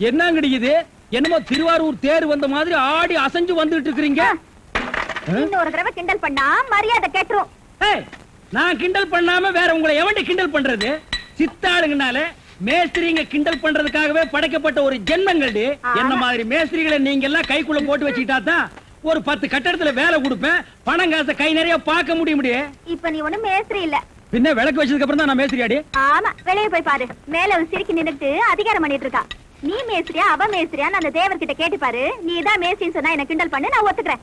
என்ன கிடைக்குது? என்னமோ திருவாரூர் தேர் வந்த மாதிரி ஆடி அசைஞ்சு வந்துட்டு இருக்கீங்க. இன்னொரு தடவை கிண்டல் பண்ணா மரியாதை கேட்டுரும். நான் கிண்டல் பண்ணாம வேற உங்களை எவன்டி கிண்டல் பண்றது? சித்தாளுங்கனால மேஸ்திரிங்க கிண்டல் பண்றதுக்காகவே படைக்கப்பட்ட ஒரு ஜென்மங்கள். என்ன மாதிரி மேஸ்திரிகளை நீங்க எல்லாம் கைக்குள்ள போட்டு வச்சுக்கிட்டா தான் ஒரு 10 கட்டடத்துல வேலை கொடுப்பேன், பணம் காசை கை நிறைய பார்க்க முடியும். இப்ப நீ ஒண்ணு மேஸ்திரி இல்ல, பின்ன விளக்கு வச்சதுக்கு அப்புறம் தான் நான் மேஸ்திரியாடி. ஆமா, வெளியே போய் பாரு. மேல ஒரு சிரிக்கி நின்னுட்டு அதிகாரம் பண்ணிட்டு இருக்கா. நீ மேஸ்திரியா அவ மேஸ்திரியான்னு அந்த தேவர் கிட்ட கேட்டு பாரு. நீ தான் மேஸ்திரின்னு சொன்னா என்ன கிண்டல் பண்ணு, நான் ஒத்துக்கிறேன்.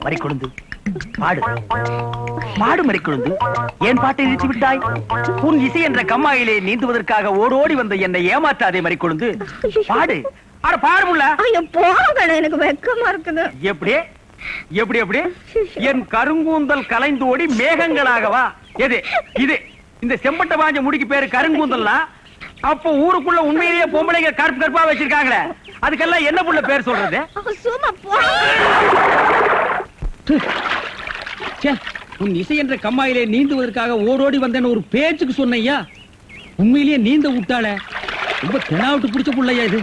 மறிக்கொழுந்து பாடு பாடு மறிக்கொழுந்து, ஏன் பாட்டை நிறுத்தி விட்டாய்? உன் இசை என்ற கம்மாயிலே நீந்துவதற்காக ஓடோடி வந்த என்னை ஏமாற்றாதே மறிக்கொழுந்து, பாடு. அட பாடு முள்ள. போங்க, எனக்கு வெக்கமா இருக்குது. எப்படி எப்படி எப்படி? என் கருங்கூந்தல் கலைந்து ஓடி மேகங்களாகவா? எது இது? இந்த செம்பட்ட வாஞ்ச முடிக்கு பேரு கருங்கூந்தல்னா அப்போ ஊருக்குள்ள உண்மையிலேயே பொம்பளைங்க கருப்பு கருப்பா வச்சிருக்காங்களே, அதுக்கெல்லாம் என்ன புள்ள பேர் சொல்றது? உன் இசை என்ற கம்மாயிலே நீந்துவதற்காக ஓடோடி வந்தேன்னு ஒரு பேச்சுக்கு சொன்னையா, உண்மையிலேயே நீந்த விட்டாள. ரொம்ப தெனாவிட்டு பிடிச்ச புள்ளையா இது.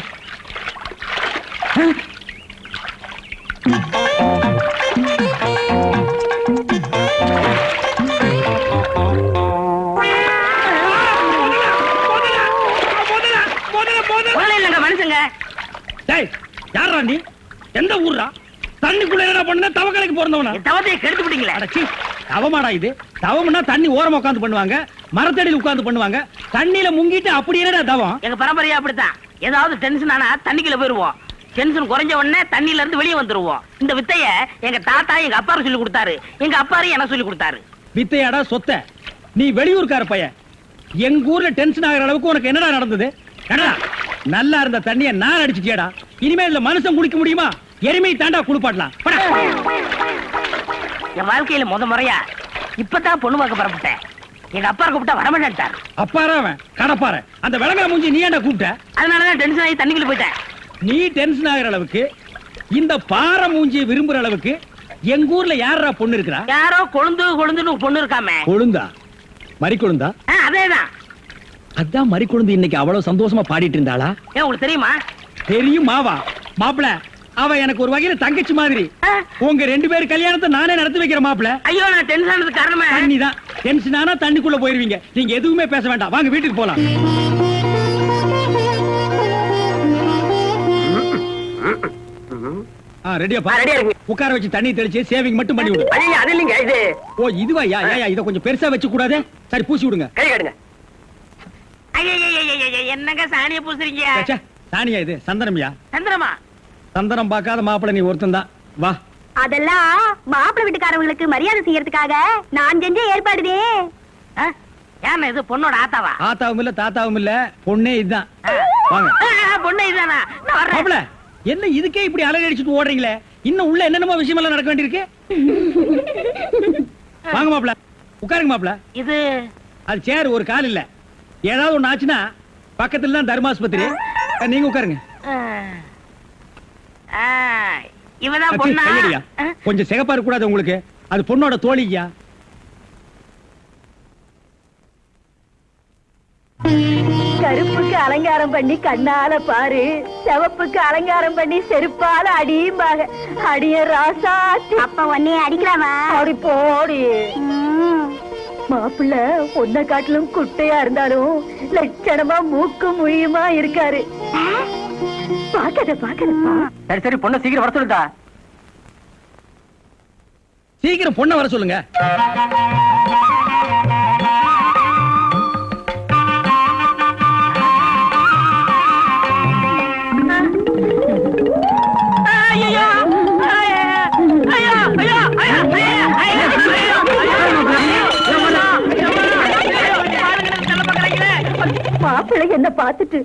மனுஷங்க யாரா நீ? எந்த ஊர்ரா? தண்ணிக்குள்ள என்ன பண்ண? தவக்கலைக்கு பிறந்தவனா? தவத்தையை கெடுத்து விட்டீங்களா? தவமாடா இது? தவம்னா தண்ணி ஓரமா உட்கார்ந்து பண்ணுவாங்க, மரத்தடியில் உட்கார்ந்து பண்ணுவாங்க. தண்ணியில முங்கிட்டு அப்படி என்னடா தவம்? எங்க பரம்பரையா அப்படித்தான். ஏதாவது டென்ஷன் ஆனா தண்ணிக்குள்ள போயிருவோம். டென்ஷன் குறைஞ்ச உடனே தண்ணியில இருந்து வெளியே வந்துருவோம். இந்த வித்தைய எங்க தாத்தா எங்க அப்பாரு சொல்லி கொடுத்தாரு, எங்க அப்பாரு எனக்கு சொல்லி கொடுத்தாரு. வித்தையாடா சொத்த? நீ வெளியூர்கார பையன். எங்க ஊர்ல டென்ஷன் ஆகிற அளவுக்கு உனக்கு என்னடா நடந்தது? நல்லா இருந்த தண்ணிய நான் அடிச்சுட்டியடா. இனிமேல் மனுஷன் குடிக்க முடியுமா? எருமை தாண்டா குளிப்பாட்டலாம். என் வாழ்க்கையில முறையா இப்பதான் பொண்ணு பார்க்க புறப்பட்டேன். எங்க அப்பா கூப்பிட்டா வரமாட்டார். அப்பாராவன் கடப்பார அந்த விளங்கா மூஞ்சி நீ ஏன்டா கூப்பிட்ட? அதனாலதான் டென்ஷன் ஆகி தண்ணிக்குள்ள போயிட்டேன். நீ டென்ஷன் ஆகிற அளவுக்கு இந்த பாறை மூஞ்சியை விரும்புற அளவுக்கு எங்க ஊர்ல யாரா பொண்ணு இருக்கிறா? யாரோ கொழுந்துன்னு பொண்ணு இருக்காமே. கொழுந்தா? மறி கொழுந்தா? அதேதான். அதான் மறி கொழுந்து இன்னைக்கு அவ்வளவு சந்தோஷமா பாடிட்டு இருந்தாளா? உங்களுக்கு தெரியுமா? தெரியும் மாவா. மாப்பிள அவ எனக்கு ஒரு வகையில தங்கச்சி மாதிரி. உங்க 2 பேர் கல்யாணத்தை நானே நடத்தி வைக்கிற மாப்பிள. ஐயோ, நான் டென்ஷன் ஆனதுக்கு காரணமே தண்ணி தான். டென்ஷன் ஆனா தண்ணிக்குள்ள போயிருவீங்க. நீங்க எதுவுமே பேச வேண்டாம், வாங்க வீட்டுக்கு போலாம். ரெடியாப்பா? உட்கார வச்சு தண்ணி தெளிச்சு சேவிங் மட்டும் பண்ணி விடு. அது இல்லைங்க இது. ஓ இதுவா? இத கொஞ்சம் பெருசா வச்சு கூடாது. சரி பூசி விடுங்க. கை காட்டுங்க. என்னங்க சாணியை பூசுறீங்க? சாணியா இது? சந்தனம்யா. சந்தனமா? சந்தனம் பார்க்காத மாப்பிள்ள நீ ஒருத்தன் தான். வா. அதெல்லாம் மாப்பிள்ளை வீட்டுக்காரங்களுக்கு மரியாதை செய்யறதுக்காக நான் செஞ்ச ஏற்பாடுதே. ஏன் இது பொண்ணோட ஆத்தாவா? ஆத்தாவும் இல்ல தாத்தாவும் இல்ல, பொண்ணே இதுதான். வாங்க. பொண்ணே இதுதானா? மாப்பிள்ள என்ன இதுக்கே இப்படி அலறி அடிச்சுட்டு ஓடுறீங்களே? இன்னும் உள்ள என்னென்னமோ விஷயம் எல்லாம் நடக்க வேண்டியிருக்கு. வாங்க மாப்பிள்ள, உட்காருங்க மாப்பிள்ள. இது அது சேர் ஒரு கால் இல்ல. ஏதாவது ஒண்ணு ஆச்சுன்னா பக்கத்துல தான் தர்மாஸ்பத்திரி. நீங்க உட்காருங்க. இவதான் பொண்ணா? கொஞ்சம் சிகப்பா இருக்க கூடாது உங்களுக்கு? அது பொண்ணோட தோழியா? கருப்புக்கு அலங்காரம் பண்ணி கண்ணால பாரு, சிவப்புக்கு அலங்காரம் பண்ணி செருப்பால அடியும்பாக. அடிய ராசாத்தி. அப்ப உன்னை அடிக்கலாமா? அப்படி போடி. மாப்பிள்ள ஒன்ன காட்டிலும் குட்டையா இருந்தாலும் லட்சணமா மூக்கு முழியுமா இருக்காரு. பாக்கதப்பா. சரி சரி, பொண்ணை சீக்கிரம் வர சொல்லுடா. சீக்கிரம் பொண்ணை வர சொல்லுங்க. மாப்பிள்ளை என்ன பார்த்துட்டு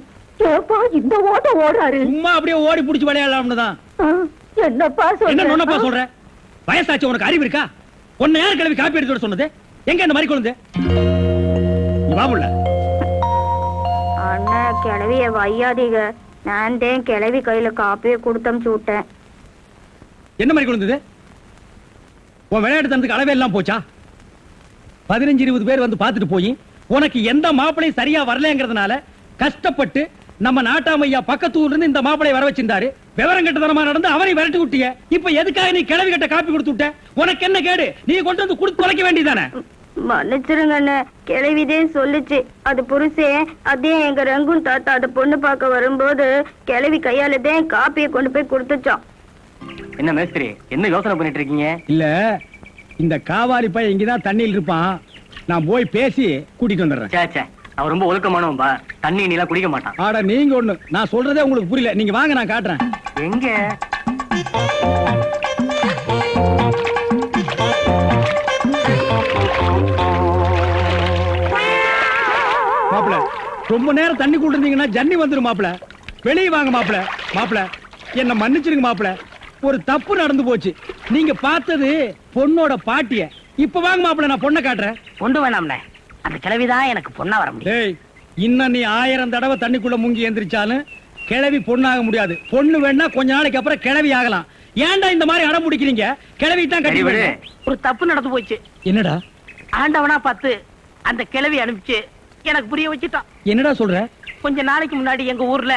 இந்த ஓட்ட ஓடுறாரு. சும்மா அப்படியே ஓடி புடிச்சு விளையாடலாம்னு தான். என்னப்பா சொல்ற? வயசாச்சு, உனக்கு அறிவு இருக்கா? உன்னை யார் கிளவி காப்பி எடுத்து சொன்னது? எங்க இந்த மாதிரி குழந்தை? பாபுள்ள அண்ணா கிளவிய வையாதீங்க. நான் தான் கிளவி கையில காப்பியை கொடுத்தமிச்சு விட்டேன். என்ன மாதிரி குழந்தை? உன் விளையாட்டு தனத்துக்கு அளவே எல்லாம் போச்சா? 15-20 பேர் வந்து பார்த்துட்டு போய் உனக்கு எந்த மாப்பிளையும் சரியா வரலங்கிறதுனால கஷ்டப்பட்டு நம்ம நாட்டாமையா பக்கத்து ஊர்ல இருந்து இந்த மாப்பிளைய வர வச்சிருந்தாரு. விவரம் கெட்டதனமா நடந்து அவரை விரட்டி விட்டிய. இப்ப எதுக்காக நீ கிளவி கட்ட காப்பி கொடுத்து விட்ட? உனக்கு என்ன கேடு? நீ கொண்டு வந்து கொடுத்து தொலைக்க வேண்டியதானே? மன்னிச்சிருங்க அண்ணே, கிளவிதே சொல்லுச்சு. அது புருஷே அதே எங்க ரங்கும் தாத்தா அது பொண்ணு பார்க்க வரும்போது கிளவி கையாலதான் காப்பியை கொண்டு போய் கொடுத்துச்சோம். என்ன மேஸ்திரி, என்ன யோசனை பண்ணிட்டு இருக்கீங்க? இல்ல, இந்த காவாலி பையன் இங்கதான் தண்ணியில் இருப்பான். நான் போய் பேசி கூட்டிட்டு வந்துடுறேன். சே, அவன் ரொம்ப ஒழுக்கமானவன்பா. தண்ணி நீலாம் குடிக்க மாட்டான். ஆட நீங்க ஒண்ணு, நான் சொல்றதே உங்களுக்கு புரியல. நீங்க வாங்க, நான் காட்டுறேன். எங்க மாப்பிள, ரொம்ப நேரம் தண்ணி கூட்டிருந்தீங்கன்னா ஜன்னி வந்துரும் மாப்பிள. வெளியே வாங்க மாப்பிள. மாப்பிள, என்ன மன்னிச்சிருங்க மாப்பிள. ஒரு தப்பு நடந்து போச்சு. நீங்க பார்த்தது பொண்ணோட பாட்டிய. இப்ப வாங்க மாப்பிள, நான் பொண்ணை காட்டுறேன். கொண்டு வேணாம்ண்ணே, அந்த கிழவிதான் எனக்கு பொண்ணா வர முடியும். டேய், இன்னும் நீ 1000 தடவை தண்ணிக்குள்ள முங்கி எந்திரிச்சாலும் கிழவி பொண்ணாக முடியாது. பொண்ணு வேணா கொஞ்ச நாளைக்கு அப்புறம் கிழவி ஆகலாம். ஏன்டா இந்த மாதிரி அடம் பிடிக்கிறீங்க? கிழவி தான் கட்டி விடு. ஒரு தப்பு நடந்து போச்சு. என்னடா ஆண்டவனா பார்த்து அந்த கிழவி அனுப்பிச்சு எனக்கு புரிய வச்சுட்டான். என்னடா சொல்ற? கொஞ்ச நாளைக்கு முன்னாடி எங்க ஊர்ல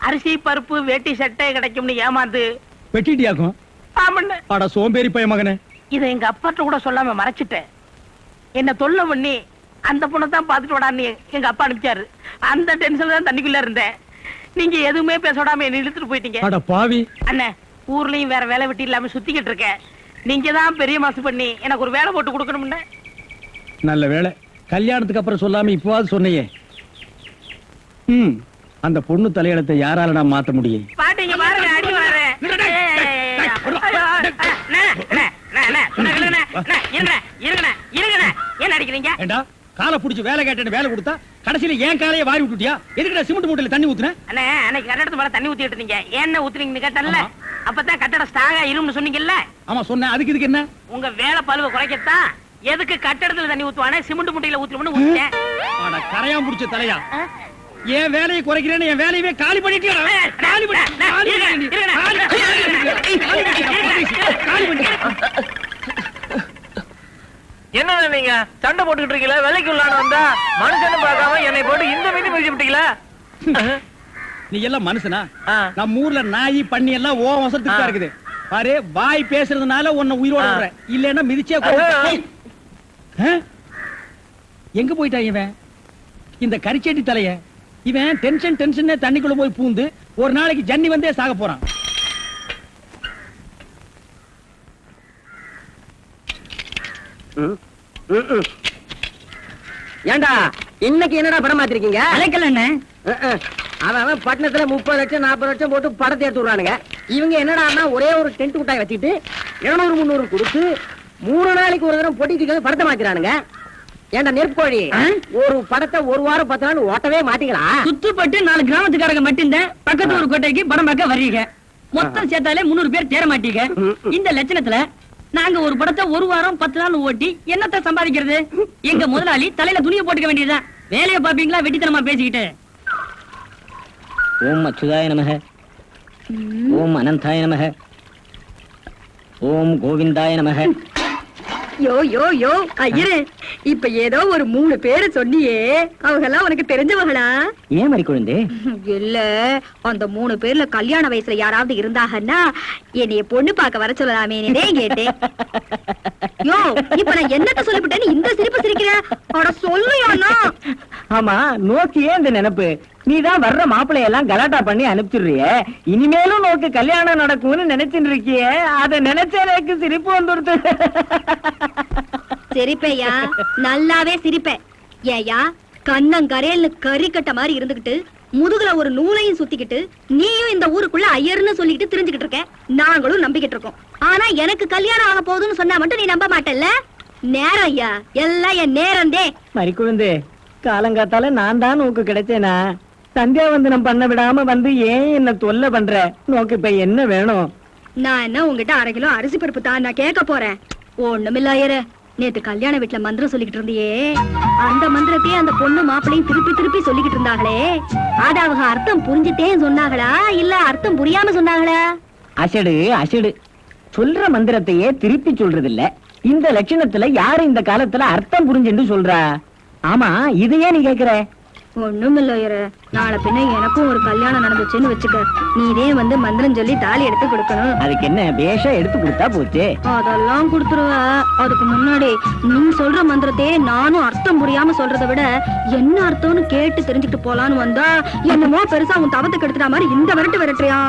அரிசி பருப்பு வேட்டி சட்டை கிடைக்கும்னு ஏமாந்து வெட்டிட்டியாக்கும். ஆமண்ணே, அட சோம்பேறி பைய மகனே. இதை எங்க அப்பாட்ட கூட சொல்லாம மறைச்சிட்டேன். என்ன தொல்லை பண்ணி அந்த பொண்ணை தான் பாத்துட்டு விடான்னு எங்க அப்பா அனுப்பிச்சாரு. அந்த டென்ஷன்ல தான் தண்ணிக்குள்ள இருந்தேன். நீங்க எதுவுமே பேச விடாம என்ன இழுத்துட்டு போயிட்டீங்க. அட பாவி. அண்ணே, ஊர்லயும் வேற வேலை வெட்டி இல்லாம சுத்திக்கிட்டு இருக்கேன். நீங்க தான் பெரிய மாசு பண்ணி எனக்கு ஒரு வேலை போட்டு கொடுக்கணும்னு. நல்ல வேலை, கல்யாணத்துக்கு அப்புறம் சொல்லாம இப்பவாது சொன்னையே. அந்த பொண்ணு தலையெழுத்தை யாரால நான் மாத்த முடியும்? பாட்டீங்க பாருங்க, அடி வரேன். என்ன அடிக்கிறீங்க? ஏண்டா, காலை புடிச்சு வேலை கேட்டேன்னு வேலை கொடுத்தா கடைசியில ஏன் காலையை வாரி விட்டுட்டியா? எதுக்குடா சிமெண்ட் மூட்டையில தண்ணி ஊத்துன? அண்ணே, அன்னைக்கு கட்டடத்து மேல தண்ணி ஊத்திட்டு இருந்தீங்க. என்ன ஊத்துறீங்கன்னு கேட்டல. அப்பதான் கட்டடம் ஸ்ட்ராங்கா இரும்னு சொன்னீங்கல்ல. ஆமா சொன்னேன். அதுக்கு இதுக்கு என்ன? உங்க வேலை பழுவ குறைக்கத்தான். எதுக்கு கட்டடத்துல தண்ணி ஊத்துவானே, சிமெண்ட் மூட்டையில ஊத்துறோம்னு ஊத்திட்டேன். ஆனா கரையான் புடிச்ச தலையா, என் வேலையை குறைக்கிறேன்னு என் வேலையவே காலி பண்ணிட்டியா? காலி என்ன நீங்க சண்டை போட்டுக்கிட்டு இருக்கீங்களா? வேலைக்கு உள்ளான வந்தா மனுஷன்னு பார்க்காம என்னை போட்டு இந்த மீதி முடிச்சு விட்டீங்களா? நீ எல்லாம் மனுஷனா? நம்ம ஊர்ல நாய் பண்ணி எல்லாம் ஓ வசத்துக்கு தான் இருக்குது. பாரு, வாய் பேசுறதுனால உன்னை உயிரோட விடுறேன். இல்லன்னா மிதிச்சே எங்க போயிட்டா இவன்? இந்த கரிச்சேட்டி தலைய இவன் டென்ஷன் தண்ணிக்குள்ள போய் பூந்து ஒரு நாளைக்கு ஜன்னி வந்தே சாக போறான். ஏண்டா இன்னைக்கு என்னடா படம் மாத்திருக்கீங்க? அவன் பட்டணத்துல 30 லட்சம் 40 லட்சம் போட்டு படத்தை எடுத்து விடுறானுங்க. இவங்க என்னடா ஒரே ஒரு டென்ட் முட்டாய் வச்சுட்டு 200-300 கொடுத்து 3 நாளைக்கு ஒரு தடவை போட்டிட்டு படத்தை மாத்திரானுங்க. ஏண்டா நெருப்பு கோழி, ஒரு படத்தை 1 வாரம் 10 நாள் ஓட்டவே மாட்டீங்களா? சுத்துப்பட்டு 4 கிராமத்துக்காரங்க மட்டும் பக்கத்து ஒரு கோட்டைக்கு படம் பார்க்க வர்றீங்க. மொத்தம் சேர்த்தாலே 300 பேர் தேர மாட்டீங்க. இந்த லட்சணத்துல நாங்க ஒரு படத்தை 1 வாரம் 10 நாள் ஓட்டி என்னத்தை சம்பாதிக்கிறது? எங்க முதலாளி தலையில துணியை போட்டுக்க வேண்டியதுதான். வேலையை பாப்பீங்களா வெட்டித்தனமா பேசிக்கிட்டு? ஓம் அச்சுதாய நமக, ஓம் அனந்தாய நமக, ஓம் கோவிந்தாய நமக. யோ யோ யோ ஐயரே, இப்ப ஏதோ ஒரு 3 பேரு சொன்னியே, அவங்க எல்லாம் உனக்கு தெரிஞ்சவங்களா? ஏன் மாதிரி குழந்தை? இல்ல, அந்த 3 பேர்ல கல்யாண வயசுல யாராவது இருந்தாங்கன்னா என்னைய பொண்ணு பார்க்க வர சொல்லலாமே கேட்டேன். யோ, இப்ப நான் என்னத்த சொல்லிவிட்டேன்னு இந்த சிரிப்பு சிரிக்கிற? அட சொல்லுயானா? ஆமா, நோக்கியே இந்த நினைப்பு. நீதான் வர்ற மாப்பிள்ளையெல்லாம் கலாட்டா பண்ணி அனுப்பிச்சிடுறிய. இனிமேலும் நோக்கு கல்யாணம் நடக்கும்னு நினைச்சுட்டு இருக்கிய. அத நினைச்ச எனக்கு சிரிப்பு வந்துடுது. சிரிப்பையா, நல்லாவே சிரிப்பேன். ஏயா, கண்ணங்கரையல்னு கறிக்கட்ட மாதிரி இருந்துகிட்டு முதுகுல ஒரு நூலையும் சுத்திக்கிட்டு நீயும் இந்த ஊருக்குள்ள ஐயர்னு சொல்லிக்கிட்டு தெரிஞ்சுக்கிட்டு இருக்க. நாங்களும் நம்பிக்கிட்டு இருக்கோம். ஆனா எனக்கு கல்யாணம் ஆக போகுதுன்னு சொன்னா மட்டும் நீ நம்ப மாட்டல்ல? நேரம் ஐயா, எல்லாம் என் நேரந்தே. மறிக்குழுந்து, காலங்காத்தால நான் தான் நோக்கு கிடைச்சேனா? சந்தியாவந்தனம் பண்ண விடாம வந்து ஏன் என்ன தொல்லை பண்ற? நோக்கு இப்ப என்ன வேணும்? நான் என்ன உங்ககிட்ட 1/2 கிலோ அரிசி பருப்பு தான் நான் கேட்க போறேன். ஒண்ணுமில்ல ஐயரே, நேத்து கல்யாண வீட்டுல மந்திரம் சொல்லிக்கிட்டு இருந்தியே, அந்த மந்திரத்தையே அந்த பொண்ணு மாப்பிளையும் திருப்பி திருப்பி சொல்லிக்கிட்டு இருந்தாங்களே, அது அவங்க அர்த்தம் புரிஞ்சுட்டே சொன்னாங்களா இல்ல அர்த்தம் புரியாம சொன்னாங்களா? அசடு அசடு, சொல்ற மந்திரத்தையே திருப்பி சொல்றது இல்ல, இந்த லட்சணத்துல யாரு இந்த காலத்துல அர்த்தம் புரிஞ்சுன்னு சொல்றா? ஆமா, இது ஏன் நீ கேக்குற? ஒண்ணும் இல்ல ஐயரே, நாளை பின்ன எனக்கும் ஒரு கல்யாணம் நடந்துச்சுன்னு வச்சுக்க, நீதே வந்து மந்திரம் சொல்லி தாலி எடுத்து கொடுக்கணும். அதுக்கு என்ன, பேஷா எடுத்து கொடுத்தா போச்சு. அதெல்லாம் கொடுத்துருவ. அதுக்கு முன்னாடி நீ சொல்ற மந்திரத்தையே நானும் அர்த்தம் புரியாம சொல்றதை விட என்ன அர்த்தம்னு கேட்டு தெரிஞ்சுக்கிட்டு போலான்னு வந்தா என்னமோ பெருசா உன் தவத்துக்கு எடுத்துட்ட மாதிரி இந்த விரட்டு விரட்டுறியா?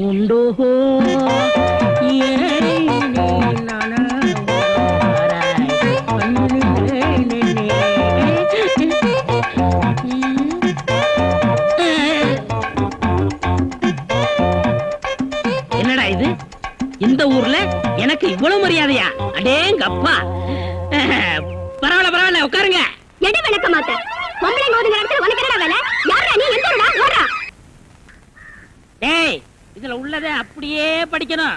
உண்டோ என்னடா இது? இந்த ஊர்ல எனக்கு இவ்வளவு மரியாதையா? அடேங்கப்பா. பரவாயில்ல பரவாயில்ல, உட்காருங்க. எடை விளக்க மாட்டேன். பொம்பளைங்க ஒதுங்கிற இடத்துல உனக்கு என்னடா வேலை? யாரா நீ? எந்த ஊரா? ஓடா. டேய், இதுல உள்ளதை அப்படியே படிக்கணும்.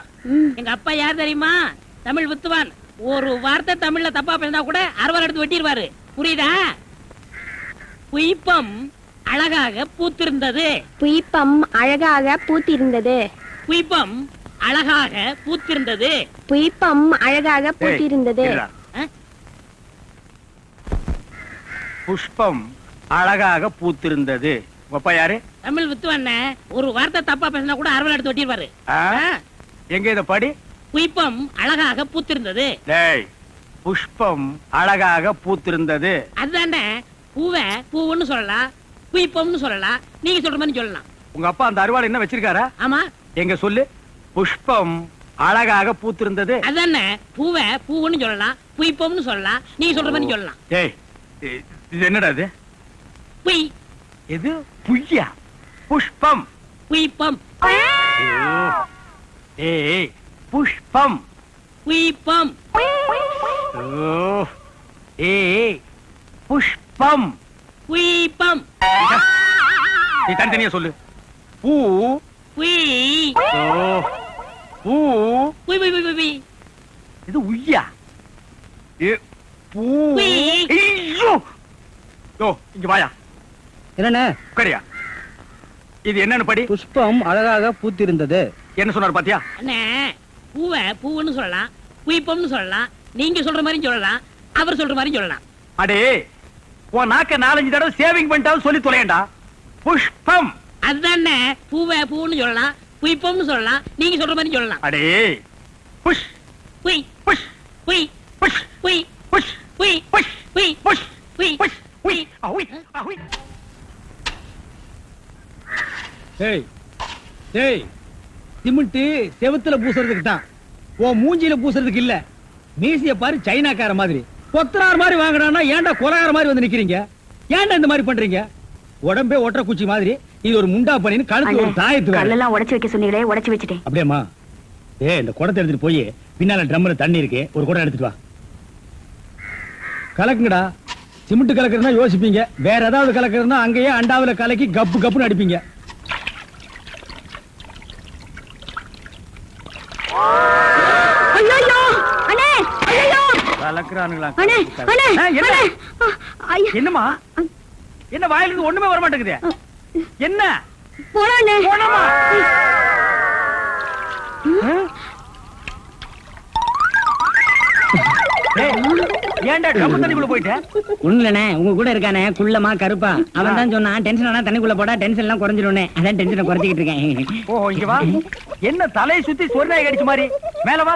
எங்க அப்பா யார் தெரியுமா? தமிழ் வித்துவான். ஒரு வார்த்தை தமிழ்ல தப்பா பேசினா கூட அறுவாள் எடுத்து வெட்டிடுவாரு. புரியுதா? புய்பம் அழகாக பூத்திருந்தது. புய்பம் அழகாக பூத்திருந்தது. புய்பம் அழகாக பூத்திருந்தது. புய்பம் அழகாக பூத்திருந்தது. இருடா. புஷ்பம் அழகாக பூத்திருந்தது. அப்பா யாரு? தமிழ் வித்துவான். ஒரு வார்த்தை தப்பா பேசினா கூட அறுவாள் எடுத்து வெட்டிடுவாரு. எங்க இத படி? புய்பம் அழகாக பூத்திருந்தது. டேய், புஷ்பம் அழகாக பூத்திருந்தது. அதுதானே, பூவை பூவுன்னு சொல்லலாம், புய்பம்னு சொல்லலாம், நீங்க சொல்ற மாதிரி சொல்லலாம். உங்க அப்பா அந்த அருவாள் என்ன வச்சிருக்காரா? ஆமா. எங்க சொல்லு. புஷ்பம் அழகாக பூத்திருந்தது. அதானே, பூவை பூவுன்னு சொல்லலாம், புய்பம்னு சொல்லலாம், நீங்க சொல்ற மாதிரி சொல்லலாம். டேய், இது என்னடா இது? புய் இது புய்யா? புஷ்பம். புய்பம். ஏய், புஷ்பம். புய்பம். ஏய், புஷ்பம். புய்பம். நீ தனித்தனியா சொல்லு. பூ. புய். பூ. புய் புய் புய் புய். இது உய்யா? பூ. புய். ஐயோ! யோ, இங்க வாயா. என்னண்ணே? உட்காரியா. இது என்னன்னு படி? புஷ்பம் அழகாக பூத்திருந்தது. என்ன சொன்னார் பாத்தியா? அண்ணே, பூவை பூவுன்னு சொல்லலாம், புய்பம்னு சொல்லலாம், நீங்க சொல்ற மாதிரி சொல்லலாம், அவர் சொல்ற மாதிரி சொல்லலாம். அடே, உன் நாக்க 4-5 தடவை சேவிங் பண்ணிட்டாலும் சொல்லி தொலையண்டா. புஷ்பம். அதுதானே, பூவை பூவுன்னு சொல்லலாம், புய்பம்னு சொல்லலாம், நீங்க சொல்ற மாதிரி சொல்லலாம். அடே, புஷ் புய் புஷ் புய் புஷ் புய் புஷ் புய் புஷ் புய் புஷ் புய் புஷ் உய் அவுய் அவுய். ஏய் ஏய், சிமெண்ட் செவுத்துல பூசுறதுக்கு தான், உன் மூஞ்சில பூசுறதுக்கு இல்ல. மீசிய பாரு, சைனாக்கார மாதிரி கொத்தனார் மாதிரி வாங்கினா ஏன்டா கொலகார மாதிரி வந்து நிக்கிறீங்க? ஏன்டா இந்த மாதிரி பண்றீங்க? உடம்பே ஒற்ற குச்சி மாதிரி, இது ஒரு முண்டா பண்ணின்னு கழுத்து ஒரு தாயத்து வேற. கல்லெல்லாம் உடைச்சு வைக்க சொன்னீங்களே, உடைச்சு வச்சுட்டேன். அப்படியேம்மா? இந்த குடத்தை எடுத்துட்டு போய் பின்னால ட்ரம்ல தண்ணி இருக்கு, ஒரு குடம் எடுத்துட்டு வா. கலக்குங்கடா. சிமெண்ட் கலக்குறதுனா யோசிப்பீங்க, வேற ஏதாவது கலக்குறதுனா அங்கேயே அண்டாவில கலக்கி கப்பு கப்புன்னு அடிப்பீங்க. ஐயோ அண்ணே, ஐயோ கலக்குறானுங்களா? அண்ணே, அண்ணே, என்ன? அண்ணே. ஐயா, என்னம்மா? என்ன வாயில இருந்து ஒண்ணுமே வர மாட்டேங்குது? என்ன? போறானே. போனமா? ஏன்டா டப்பு தண்ணிக்குள்ள போயிட்ட? ஒண்ணுலண்ணே, உங்க கூட இருக்கானே குள்ளமா கருப்பா, அவன் தான் சொன்னான் டென்ஷன் ஆனா தண்ணிக்குள்ள போடா டென்ஷன் எல்லாம் குறைஞ்சிருனே. அதான் டென்ஷனை குறைச்சிக்கிட்டு இருக்கேன். ஓ, இங்க வா. என்ன தலையை சுத்தி சொர்ணாய் கடிச்ச மாதிரி? மேல வா.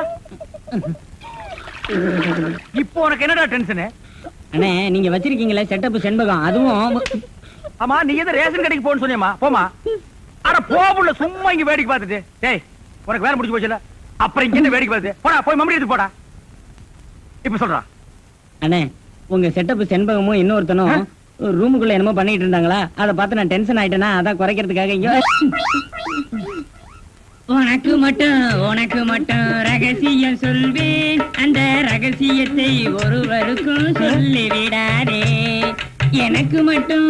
இப்போ உனக்கு என்னடா டென்ஷன்? அண்ணே, நீங்க வச்சிருக்கீங்களே செட்டப் செண்பகம், அதுவும் ஆமா, நீ எது ரேஷன் கடைக்கு போன்னு சொன்னியம்மா? போமா. அட போபுள்ள, சும்மா இங்க வேடிக்கை பார்த்துட்டு. டேய், உனக்கு வேலை முடிஞ்சு போச்சுல, அப்புறம் இங்க என்ன வேடிக்கை பார்த்து? போடா, போய் மம்மடி எடுத்து போடா. இப்ப சொல்றா. அண்ணே, உங்க செட்டப் செண்பகமும் இன்னொருத்தனும் ரூமுக்குள்ள என்னமோ பண்ணிட்டு இருந்தாங்களா, அதை பார்த்து நான் டென்ஷன் ஆயிட்டேனா, அதான் குறைக்கிறதுக்காக இங்க. உனக்கு மட்டும் ரகசியம் சொல்வேன், அந்த ரகசியத்தை ஒருவருக்கும் சொல்லிவிடாதே. எனக்கு மட்டும்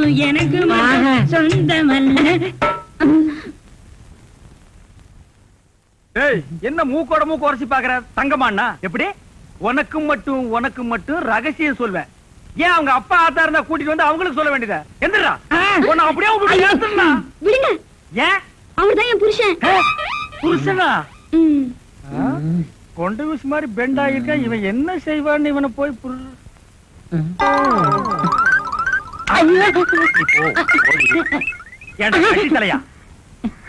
சொந்தமல்ல. ஏய், என்ன மூக்கோட மூக்கு உரசி பாக்குற? தங்கமாண்ணா எப்படி? உனக்கு மட்டும் ரகசியம் சொல்வேன். ஏன் அவங்க அப்பா ஆத்தா இருந்தா கூட்டிட்டு வந்து அவங்களுக்கு சொல்ல வேண்டியதா? எந்திரா. உன்னை அப்படியே விட்டு ஏத்துனா விடுங்க, ஏன் அவர்தான் என் புருஷன். புருஷனா ம். கொண்டு வீசு மாதிரி பெண்ட் ஆகிருக்க இவன் என்ன செய்வான்னு இவனை போய் தலையா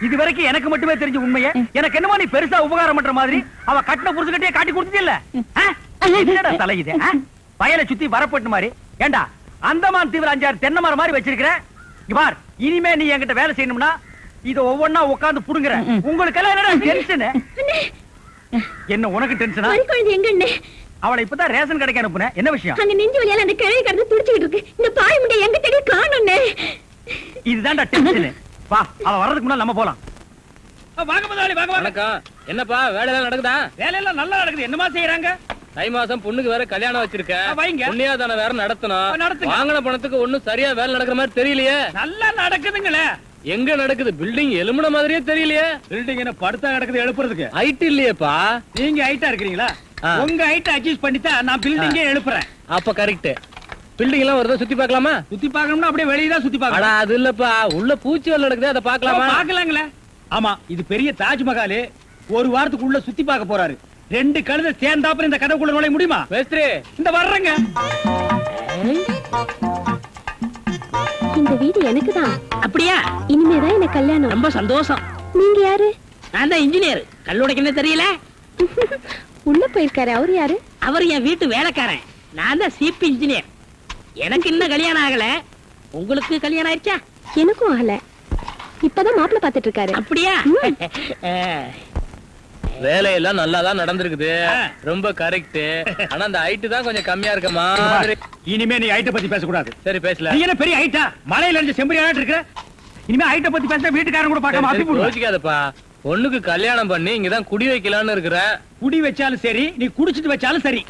இது வரைக்கும் எனக்கு மட்டுமே தெரிஞ்ச உண்மையை எனக்கு என்னமோ நீ பெருசா உபகாரம் பண்ற மாதிரி அவ கட்டின புருஷகிட்டே காட்டி கொடுத்தது இல்ல தலை இது வயலை சுத்தி வரப்பட்டு மாதிரி ஏண்டா அந்தமான் தீவிர 5-6 தென்னை மரம் மாதிரி வச்சிருக்கிற பார் இனிமே நீ என்கிட்ட வேலை செய்யணும்னா இத ஒவ்வொன்னா உட்கார்ந்து புடுங்குற உங்களுக்கு எல்லாம் என்னடா டென்ஷன் என்ன உனக்கு டென்ஷனா குழந்தை எங்க அண்ணே? அவளை இப்பதான் ரேஷன் கடைக்கு அனுப்புனேன் என்ன விஷயம் அங்க நெஞ்சு வலியால அந்த கிழவி கடந்து துடிச்சிட்டு இருக்கு. இந்த பாய் முண்டை எங்க தேடி காணோண்ணே. இதுதான்டா டென்ஷன் வா அவ வர்றதுக்கு முன்னால நம்ம போலாம் வாங்க முதலாளி வாங்க வாங்க. வணக்கம். என்னப்பா வேலையெல்லாம் நடக்குதா? வேலையெல்லாம் நல்லா நடக்குது. என்னமா செய்யறாங்க? தை மாசம் பொண்ணுக்கு வேற கல்யாணம் வச்சிருக்கேன். வைங்க. புண்ணியாதான வேற நடத்தணும். நடத்துங்க. வாங்கின பணத்துக்கு ஒண்ணும் சரியா வேலை நடக்கிற மாதிரி தெரியலையே. நல்லா நடக்குதுங்களே. எங்க நடக்குது? பில்டிங் எலும்புன மாதிரியே தெரியலையே. பில்டிங் என்ன படுத்தா கிடக்குது எழுப்புறதுக்கு? ஹைட் இல்லையேப்பா. நீங்க ஹைட்டா இருக்கிறீங்களா? ஆ. உங்க ஹைட் அட்ஜஸ்ட் பண்ணிட்டா நான் பில்டிங்கே எழுப்புறேன். அப்ப கரெக்ட். பில்டிங் எல்லாம் வருதா சுத்தி பார்க்கலாமா? சுத்தி பார்க்கணும்னா அப்படியே வெளிய தான் சுத்தி அட பார்க்கணும். அது இல்லப்பா, உள்ள பூச்சி வேலை நடக்குது, அதை பார்க்கலாமா? பார்க்கலாங்களே. ஆமா இது பெரிய தாஜ்மஹால். ஒரு வாரத்துக்கு உள்ள சுத்தி பார்க்க போறாரு. 2 கழுதை சேர்ந்தாப்புல இந்த கதவுக்குள்ள நுழைய முடியுமா? மேஸ்திரி இந்த வர்றேங்க. இந்த வீடு எனக்கு தான். அப்படியா? இனிமேதான் எனக்கு கல்யாணம். ரொம்ப சந்தோஷம். நீங்க யாரு? நான் தான் இன்ஜினியர். கல்லுடைக்கு என்ன தெரியல? உள்ள போயிருக்காரு. அவரு யாரு? அவர் என் வீட்டு வேலைக்காரன். நான் தான் சிபி இன்ஜினியர். எனக்கு இன்னும் கல்யாணம் ஆகல. உங்களுக்கு கல்யாணம் ஆயிடுச்சா? எனக்கும் ஆகல. இப்பதான் மாப்பிள்ளை பாத்துட்டு இருக்காரு. அப்படியா? வேலையெல்லாம் நல்லா தான் நடந்திருக்குது. ஆ. ரொம்ப கரெக்ட். ஆனா அந்த ஹைட் தான் கொஞ்சம் கம்மியா இருக்க மாதிரி. இனிமே நீ ஹைட்ட பத்தி பேசக்கூடாது. சரி பேசல. நீ என்ன பெரிய ஹைட்டா? மலையில இருந்து செம்பரியாட்டு இருக்க. இனிமே ஹைட்ட பத்தி பேசினா வீட்டுக்காரன் கூட பார்க்காம அப்பி போடுவான். யோசிக்காதப்பா. பொண்ணுக்கு கல்யாணம் பண்ணி இங்கதான் குடி வைக்கலாம்னு இருக்கிறேன். குடி வச்சாலும் சரி, நீ குடிச்சிட்டு வச்சாலும் சரி.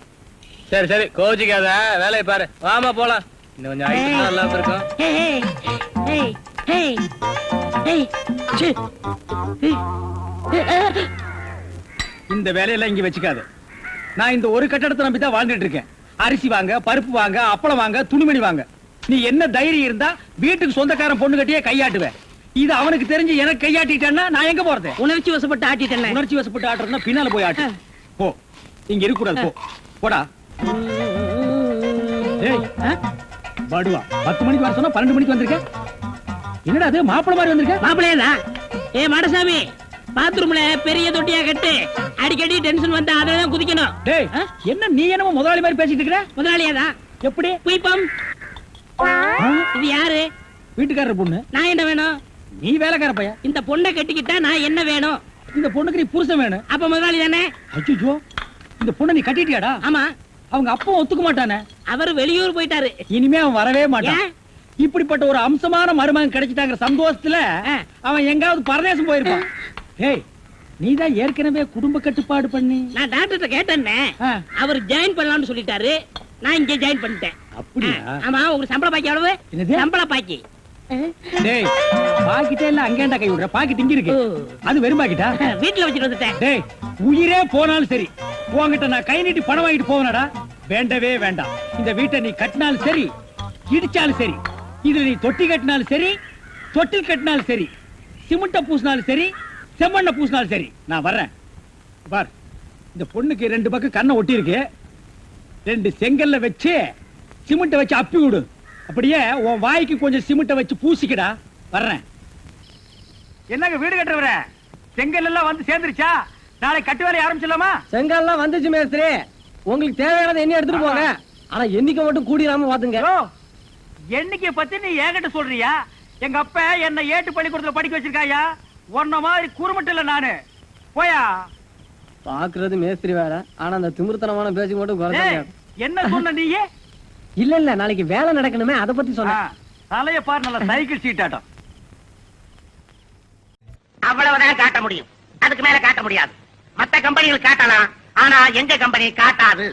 சரி சரி கோச்சிக்காத, வேலையை பாரு. வாமா போலாம். இன்னும் கொஞ்சம் ஹைட் நல்லா இருக்கும். ஏய், ஏய், ஏய், ஏய், சீ. இந்த வேலையெல்லாம் இங்க வச்சுக்காத. நான் இந்த ஒரு கட்டடத்தை நம்பி தான் வாழ்ந்துட்டு இருக்கேன். அரிசி வாங்க, பருப்பு வாங்க, அப்பளம் வாங்க, துணிமணி வாங்க. நீ என்ன தைரியம் இருந்தா வீட்டுக்கு சொந்தக்காரன் பொண்ணு கட்டியே கையாட்டுவேன். இது அவனுக்கு தெரிஞ்சு எனக்கு கையாட்டிட்டேன்னா நான் எங்க போறது? உணர்ச்சி வசப்பட்டு ஆட்டிட்டேன். உணர்ச்சி வசப்பட்டு ஆட்டுறதுன்னா பின்னால போய் ஆட்டு. போ, இங்க இருக்க கூடாது. போ, போடா. ஏய், படுவா 10 மணிக்கு வர சொன்னா 12 மணிக்கு வந்திருக்க. என்னடா அது மாப்பிள மாதிரி வந்திருக்க? மாப்பிள்ளையா? ஏ மாடசாமி, பாத்ரூம்ல பெரிய தொட்டியா கட்டு. அடிக்கடி டென்ஷன் வந்தா அதெல்லாம் குதிக்கணும். டேய், என்ன நீ என்னமோ முதலாளி மாதிரி பேசிட்டு இருக்கிற? முதலாளியாதான். எப்படி? குயிப்பம். இது யாரு? வீட்டுக்காரர் பொண்ணு. நான் என்ன வேணும்? நீ வேலைக்கார பையன். இந்த பொண்ணை கட்டிக்கிட்டா நான் என்ன வேணும்? இந்த பொண்ணுக்கு நீ புருஷன் வேணும். அப்ப முதலாளி தானே? அச்சோ, இந்த பொண்ணை நீ கட்டிட்டியாடா? ஆமா. அவங்க அப்பா ஒத்துக்க மாட்டானே. அவர் வெளியூர் போயிட்டாரு. இனிமே அவன் வரவே மாட்டான். ஏன்? இப்படிப்பட்ட ஒரு அம்சமான மருமகன் கிடைச்சிட்டாங்கிற சந்தோஷத்துல ஆ. அவன் எங்காவது பரதேசம் போயிருப்பான். ஏய், நீதான் ஏற்கனவே குடும்ப கட்டுப்பாடு பண்ணி. நான் டாக்டர்கிட்ட கேட்டேன்னே. ஆ. அவர் ஜாயின் பண்ணலாம்னு சொல்லிட்டாரு. நான் இங்க ஜாயின் பண்ணிட்டேன். அப்படியா? ஆமா. உங்களுக்கு சம்பள பாக்கி எவ்வளவு? என்னது? சம்பள பாக்கி. டேய், பாக்கிட்டே இல்ல அங்கேண்டா கை விடுற. பாக்கிட்டு இங்க இருக்கு. ஓ. அது வெறும் பாக்கிட்டா? வீட்டுல வச்சுட்டு வந்துட்டேன். டேய், உயிரே போனாலும் சரி உன்கிட்ட நான் கை நீட்டி பணம் வாங்கிட்டு போவனடா. வேண்டவே வேண்டாம். இந்த வீட்டை நீ கட்டினாலும் சரி, இடிச்சாலும் சரி, இதுல நீ தொட்டி கட்டினாலும் சரி, தொட்டில் கட்டினாலும் சரி, சிமெண்ட பூசினாலும் சரி, செம்மண்ண பூசினாலும் சரி, நான் வர்றேன். பார், இந்த பொண்ணுக்கு 2 பக்கம் கண்ணை ஒட்டி இருக்கு. 2 செங்கல்ல வச்சு சிமெண்ட வச்சு அப்பி விடு. அப்படியே உன் வாய்க்கு கொஞ்சம் சிமெண்ட வச்சு பூசிக்கடா. வர்றேன். என்னங்க வீடு கட்டுறவர? செங்கல் எல்லாம் வந்து சேர்ந்துருச்சா? நாளைக்கு கட்டு வேலைய ஆரம்பிச்சிடலாமா? செங்கல்லாம் வந்துச்சு மேஸ்திரி. உங்களுக்கு தேவையானதை என்ன எடுத்துட்டு போங்க. ஆனா எண்ணிக்கை மட்டும் கூடிராம பாத்துங்க. எண்ணிக்கை பத்தி நீ என்கிட்ட சொல்றியா? எங்க அப்பா என்ன ஏட்டு பள்ளிக்கூடத்துல படிக்க வச்சிருக்காயா? உன்ன மாதிரி குறுமட்டு இல்ல நானு. போயா. பாக்குறது மேஸ்திரி வேற. ஆனா அந்த திமிர்த்தனமான பேச்சு மட்டும் குறைக்க ஏய், முடியாது. என்ன சொன்ன நீயே? இல்ல இல்ல, நாளைக்கு வேலை நடக்கணுமே, அதை பத்தி சொன்னேன். தலைய பாரு, நல்ல சைக்கிள் சீட்டாட்டம். அவ்வளவுதான் காட்ட முடியும். அதுக்கு மேல காட்ட முடியாது. மத்த கம்பெனிகள் காட்டலாம், ஆனா எங்க கம்பெனி காட்டாது.